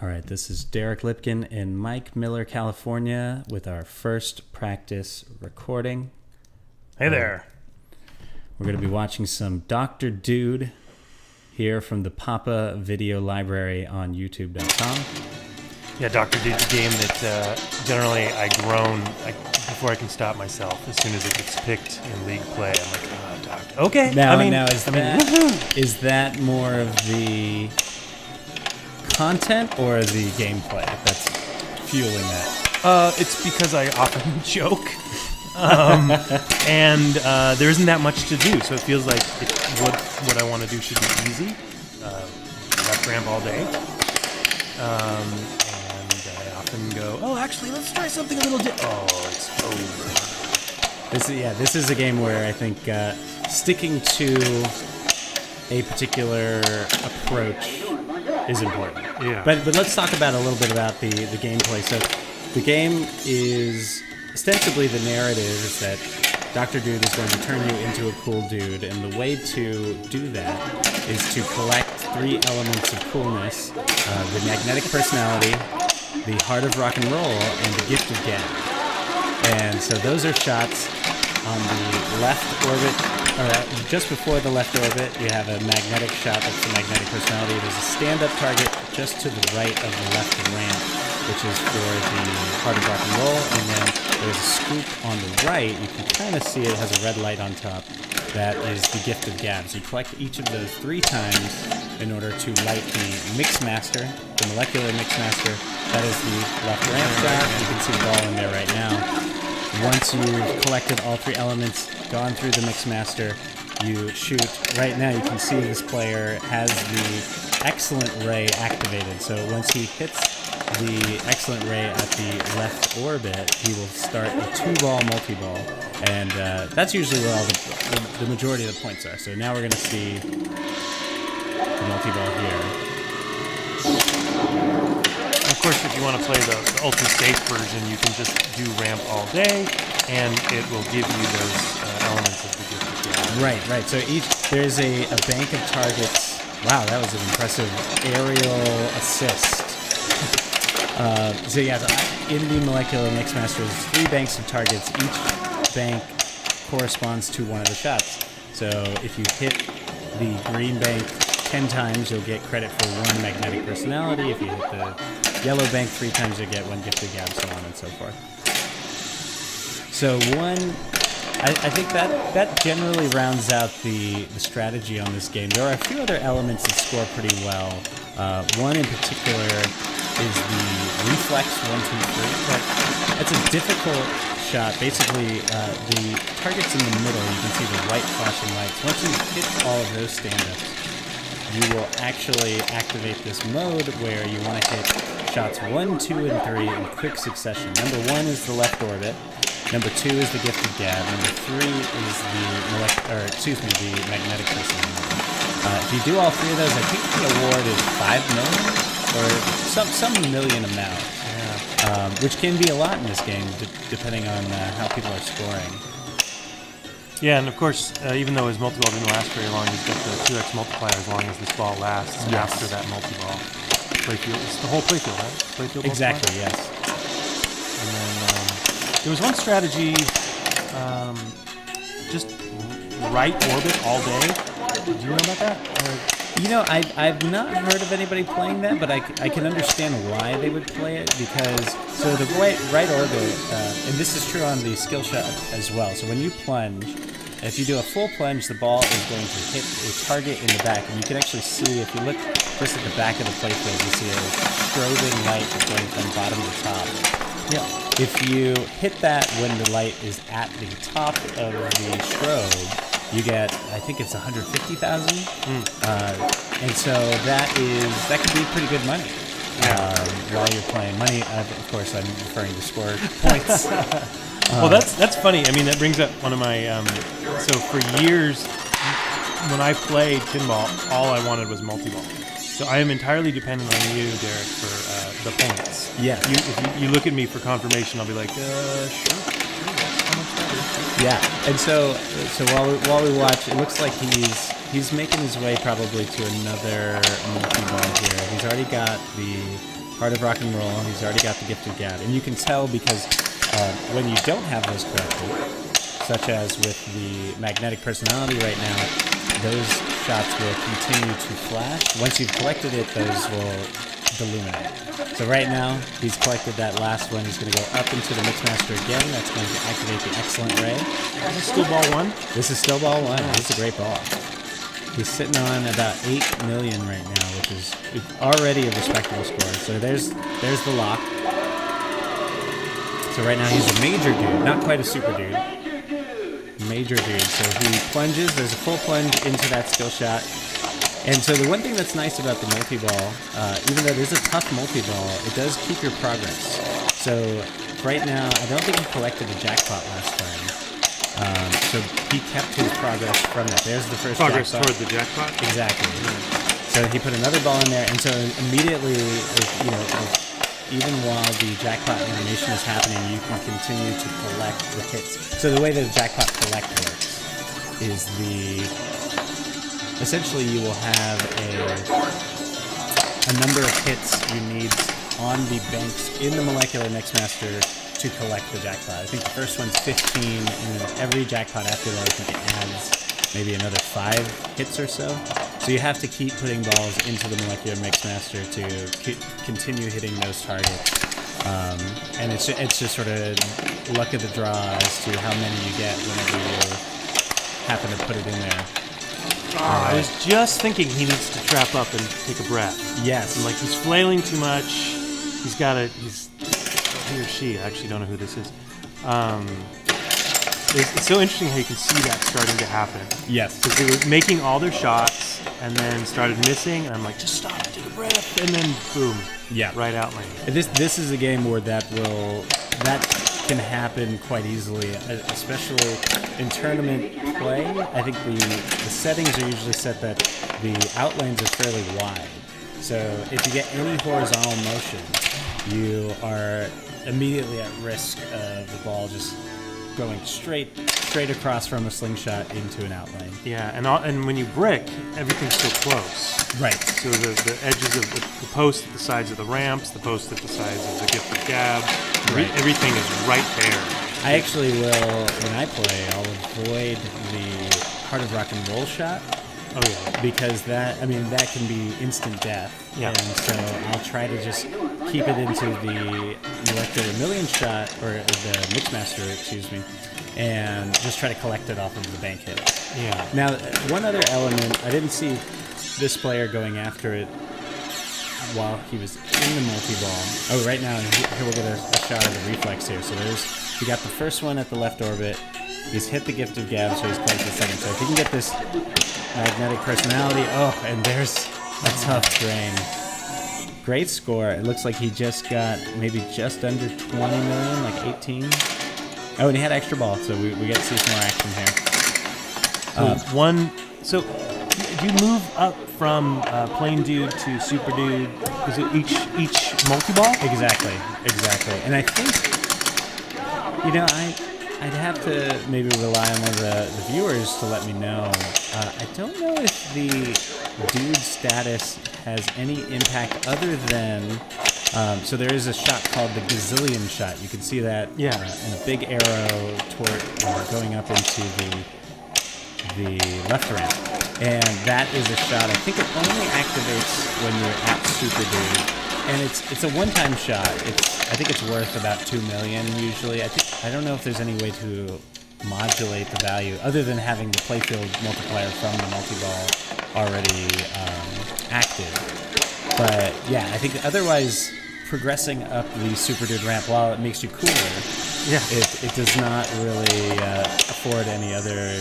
All right, this is Derek Lipkin in Mike Miller, California, with our first practice recording. Hey there. We're going to be watching some Dr. Dude here from the Papa Video Library on YouTube.com. Yeah, Dr. Dude's a game that generally I groan before I can stop myself. As soon as it gets picked in League play, I'm like, oh, Doctor. Okay. Now is that more of the content or the gameplay that's fueling that? It's because I often joke, and there isn't that much to do, so it feels like what I want to do should be easy. Left ramp all day, and I often go, oh, actually, let's try something a little different. Oh, it's over. This is a game where I think sticking to a particular approach is important. Yeah. But let's talk about a little bit about the gameplay. So the game is ostensibly the narrative is that Dr. Dude is going to turn you into a cool dude, and the way to do that is to collect 3 elements of coolness: the magnetic personality, the heart of rock and roll, and the gift of gab. And so those are shots on the left orbit, or just before the left orbit. You have a magnetic shot, that's the magnetic personality. There's a stand-up target just to the right of the left ramp, which is for the heart of rock and roll. And then there's a scoop on the right. You can kind of see it has a red light on top. That is the gift of gab. So you collect each of those 3 times in order to light the Mixmaster, the molecular Mixmaster. That is the left ramp shot. You can see the ball in there right now. Once you've collected all 3 elements, gone through the Mixmaster, you shoot. Right now you can see this player has the Excellent Ray activated. So once he hits the Excellent Ray at the left orbit, he will start a 2-ball multi-ball. And that's usually where all the majority of the points are. So now we're going to see the multi-ball here. Of course, if you want to play the ultra safe version, you can just do ramp all day, and it will give you those elements of the gift of gab. Right. So there's a bank of targets. Wow, that was an impressive aerial assist. In the molecular Mixmaster, there's 3 banks of targets. Each bank corresponds to one of the shots. So if you hit the green bank 10 times, you'll get credit for 1 magnetic personality. If you hit the yellow bank 3 times, you'll get 1 gift of gab, so on and so forth. So I think that generally rounds out the strategy on this game. There are a few other elements that score pretty well. One in particular is the reflex 1, 2, 3. That's a difficult shot. Basically, the target's in the middle. You can see the white flashing lights. Once you hit all of those stand-ups, you will actually activate this mode where you want to hit shots 1, 2, and 3 in quick succession. Number 1 is the left orbit. Number 2 is the gift of gab. Number 3 is the magnetic personality. If you do all 3 of those, I think the award is 5 million or some million amount. Yeah. Which can be a lot in this game, depending on how people are scoring. Yeah, and of course, even though his multi-ball didn't last very long, he's got the 2x multiplier as long as this ball lasts after that multi-ball. Playfield, it's the whole playfield, right? Playfield exactly, yes. And then there was one strategy, just right orbit all day. Do you know about that? I've not heard of anybody playing that, but I can understand why they would play it, because so the right orbit, and this is true on the skill shot as well. So when you plunge, if you do a full plunge, the ball is going to hit a target in the back, and you can actually see, if you look just at the back of the playfield, you see a strobing light going from bottom to top. Yeah. If you hit that when the light is at the top of the strobe, you get, I think it's 150,000, and so that could be pretty good money while you're playing. Money, of course, I'm referring to score points. Well, that's funny. I mean, that brings up one of my. So for years, when I played pinball, all I wanted was multi-ball. So I am entirely dependent on you, Derek, for the points. Yeah. If you look at me for confirmation, I'll be like, sure. Yeah, and so while we watch, it looks like he's making his way probably to another multi-ball here. He's already got the Heart of Rock and Roll. He's already got the Gift of Gab. And you can tell because when you don't have those collected, such as with the Magnetic Personality right now, those shots will continue to flash. Once you've collected it, those will deluminate. So right now, he's collected that last one. He's going to go up into the Mixmaster again. That's going to activate the Excellent Ray. This is still ball 1? This is still ball 1. This is a great ball. He's sitting on about 8 million right now, which is already a respectable score. So there's the lock. So right now he's a major dude, not quite a super dude. Major dude. So he plunges. There's a full plunge into that skill shot. And so the one thing that's nice about the multi-ball, even though it is a tough multi-ball, it does keep your progress. So right now, I don't think he collected a jackpot last time. So he kept his progress from that. There's the first Progress jackpot. toward the jackpot? Exactly. So he put another ball in there, and so immediately, even while the jackpot animation is happening, you can continue to collect the hits. So the way that the jackpot collect works is essentially you will have a number of hits you need on the banks in the Molecular Mixmaster to collect the jackpot. I think the first one's 15, and then every jackpot after that, I think it adds maybe another 5 hits or so. So you have to keep putting balls into the Molecular Mixmaster to continue hitting those targets. And it's just sort of luck of the draw as to how many you get whenever you happen to put it in there. I was just thinking he needs to trap up and take a breath. Yes. And, he's flailing too much. He or she, I actually don't know who this is. It's so interesting how you can see that starting to happen. Yes. Because they were making all their shots and then started missing, and I'm like, just stop, take a breath, and then boom. Yeah. Right out lane. This is a game where that can happen quite easily, especially in tournament play. I think the settings are usually set that the outlanes are fairly wide. So if you get any horizontal motion, you are immediately at risk of the ball just going straight across from a slingshot into an outlane. Yeah, and when you brick, everything's so close. Right. So the edges of the post at the sides of the ramps, the post at the sides of the Gift of Gab, Right. Everything is right there. I actually will, when I play, I'll avoid the Heart of Rock and Roll shot. Oh yeah. Because that can be instant death. Yeah. And so I'll try to just keep it into the Molecular Million shot, or the Mixmaster, excuse me, and just try to collect it off of the bank hit. Yeah. Now, one other element, I didn't see this player going after it while he was in the multi-ball. Oh, right now, here we'll get a shot of the reflex here. So he got the first one at the left orbit. He's hit the Gift of Gab, so he's collected the second. So if he can get this Magnetic Personality, and there's a tough drain. Great score. It looks like he just got maybe just under 20 million, like 18. Oh, and he had extra ball, so we get to see some more action here. So do you move up from plain dude to super dude? Is it each multi-ball? Exactly. And I think, I'd have to maybe rely on one of the viewers to let me know. I don't know if the dude status has any impact other than... so there is a shot called the Gazillion shot. You can see that in a big arrow toward going up into the left ramp. And that is a shot, I think it only activates when you're at Super Dude. And it's a one-time shot. I think it's worth about 2 million usually. I don't know if there's any way to modulate the value other than having the playfield multiplier from the multi-ball already active. But yeah, I think otherwise progressing up the Super Dude ramp, while it makes you cooler, it does not really afford any other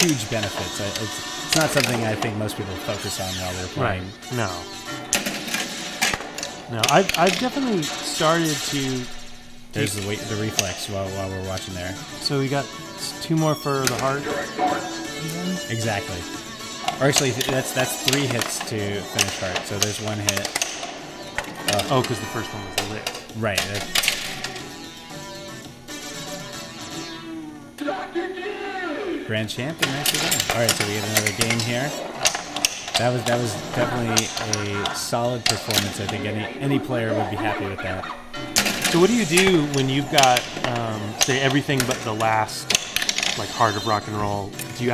huge benefits. It's not something I think most people focus on while they're playing. Right. No, I've definitely started to... There's the reflex while we're watching there. So we got 2 more for the heart. Exactly. Or actually, that's 3 hits to finish heart. So there's 1 hit. Because the first one was lit. Right. Grand champion, nicely done. All right, so we get another game here. That was definitely a solid performance. I think any player would be happy with that. So what do you do when you've got, say, everything but the last, like, Heart of Rock and Roll? Do you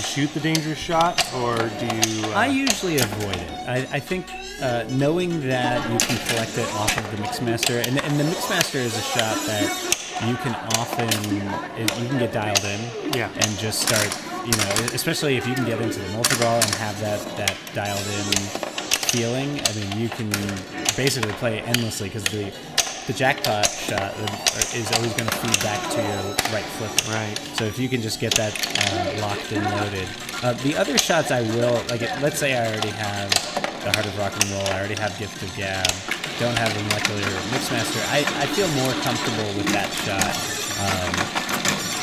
shoot the dangerous shot, or do you... I usually avoid it. I think knowing that you can collect it off of the Mixmaster, and the Mixmaster is a shot that you can you can get dialed in and just start, especially if you can get into the multi-ball and have that dialed in feeling. I mean, you can basically play endlessly because the jackpot shot is always going to feed back to your right flip. Right. So if you can just get that locked and loaded. The other shots I will, let's say I already have the Heart of Rock and Roll, I already have Gift of Gab, don't have the Molecular Mixmaster, I feel more comfortable with that shot.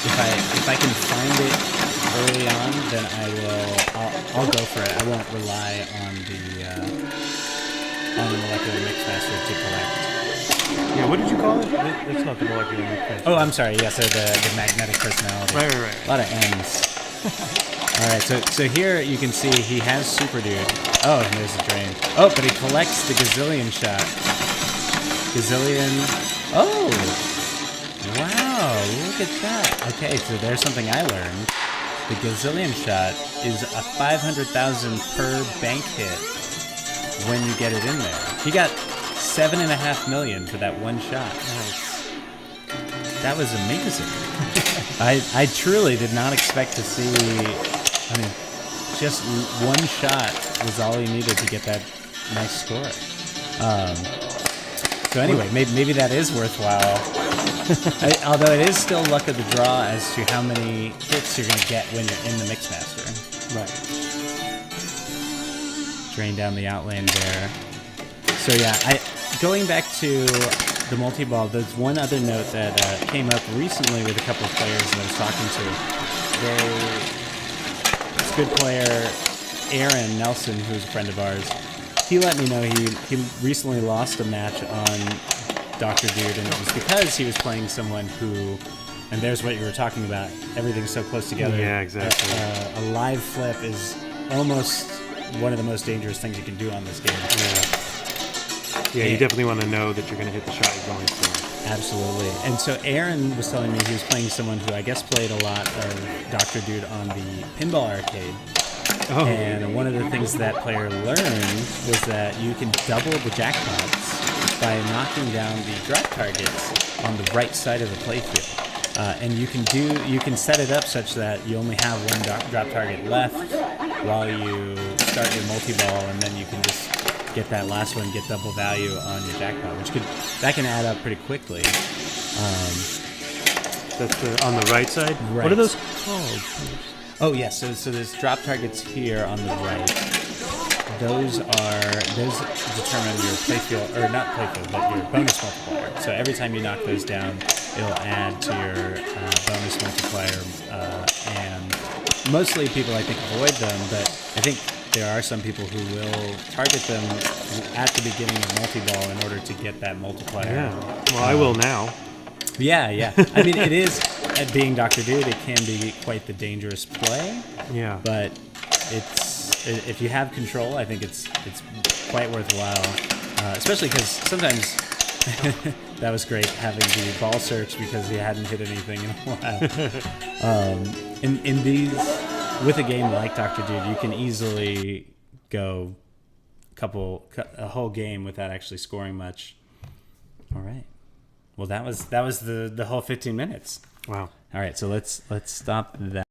If I can find it early on, then I'll go for it. I won't rely on the Molecular Mixmaster to collect. Yeah, what did you call it? It's not the Molecular Mixmaster. Oh, I'm sorry. Yeah, so the magnetic personality. Right. A lot of N's. All right, so here you can see he has Super Dude. Oh, and there's the drain. Oh, but he collects the Gazillion shot. Gazillion. Oh, wow, look at that. Okay, so there's something I learned. The Gazillion shot is a 500,000 per bank hit when you get it in there. He got 7.5 million for that one shot. Nice. That was amazing. I truly did not expect to see. I mean, just one shot was all he needed to get that nice score. So anyway, maybe that is worthwhile. Although it is still luck of the draw as to how many hits you're going to get when you're in the Mixmaster. Right. Drain down the outlane there. So yeah, going back to the multi-ball, there's one other note that came up recently with a couple of players that I was talking to. This good player, Aaron Nelson, who's a friend of ours, he let me know he recently lost a match on Dr. Dude, and it was because he was playing someone who, and there's what you were talking about, everything's so close together. Yeah, exactly. A live flip is almost one of the most dangerous things you can do on this game. Yeah, you definitely want to know that you're going to hit the shot you're going for. Absolutely. And so Aaron was telling me he was playing someone who I guess played a lot of Dr. Dude on the Pinball Arcade. Oh. And one of the things that player learned was that you can double the jackpots by knocking down the drop targets on the right side of the playfield. And you can set it up such that you only have one drop target left while you start your multi-ball, and then you can just get that last one, get double value on your jackpot, that can add up pretty quickly. That's on the right side? Right. What are those called? Oh yes, so there's drop targets here on the right. Those determine your playfield, or not playfield, but your bonus multiplier. So every time you knock those down, it'll add to your bonus multiplier. And mostly people, I think, avoid them, but I think there are some people who will target them at the beginning of multi-ball in order to get that multiplier. Yeah. Well, I will now. Yeah. I mean, it is, at being Dr. Dude, it can be quite the dangerous play. Yeah. But if you have control, I think it's quite worthwhile. Especially because sometimes that was great having the ball search because he hadn't hit anything in a while. In these, with a game like Dr. Dude, you can easily go a whole game without actually scoring much. All right. Well, that was the whole 15 minutes. Wow. All right, so let's stop that.